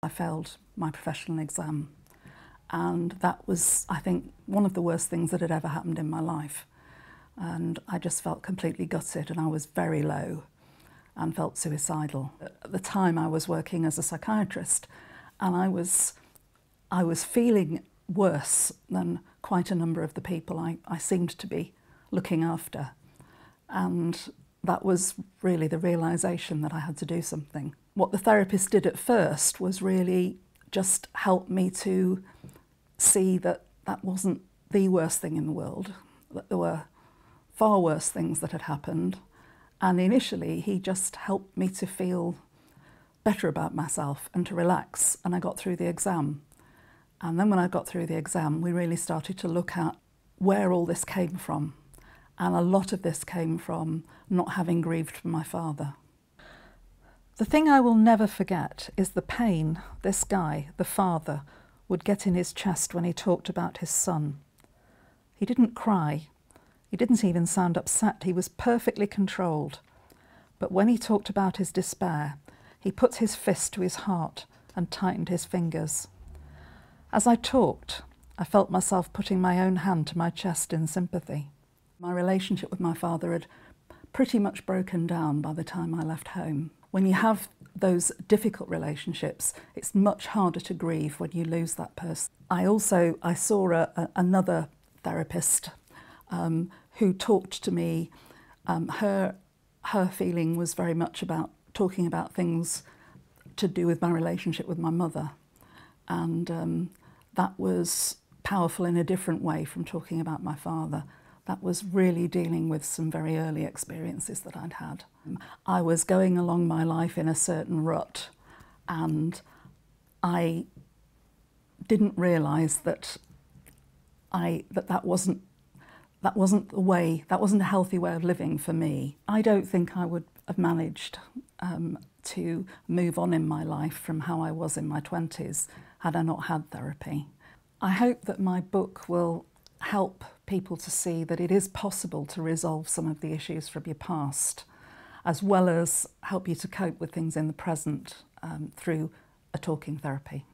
I failed my professional exam, and that was, I think, one of the worst things that had ever happened in my life. And I just felt completely gutted, and I was very low and felt suicidal. At the time I was working as a psychiatrist, and I was feeling worse than quite a number of the people I seemed to be looking after. And that was really the realisation that I had to do something. What the therapist did at first was really just help me to see that that wasn't the worst thing in the world, that there were far worse things that had happened. And initially he just helped me to feel better about myself and to relax, and I got through the exam. And then when I got through the exam, we really started to look at where all this came from. And a lot of this came from not having grieved for my father. The thing I will never forget is the pain this guy, the father, would get in his chest when he talked about his son. He didn't cry. He didn't even sound upset. He was perfectly controlled. But when he talked about his despair, he put his fist to his heart and tightened his fingers. As I talked, I felt myself putting my own hand to my chest in sympathy. My relationship with my father had pretty much broken down by the time I left home. When you have those difficult relationships, it's much harder to grieve when you lose that person. I saw another therapist who talked to me. Her feeling was very much about talking about things to do with my relationship with my mother, and that was powerful in a different way from talking about my father. That was really dealing with some very early experiences that I'd had. I was going along my life in a certain rut, and I didn't realise that that wasn't the way, that wasn't a healthy way of living for me. I don't think I would have managed to move on in my life from how I was in my 20s had I not had therapy. I hope that my book will help people to see that it is possible to resolve some of the issues from your past, as well as help you to cope with things in the present through a talking therapy.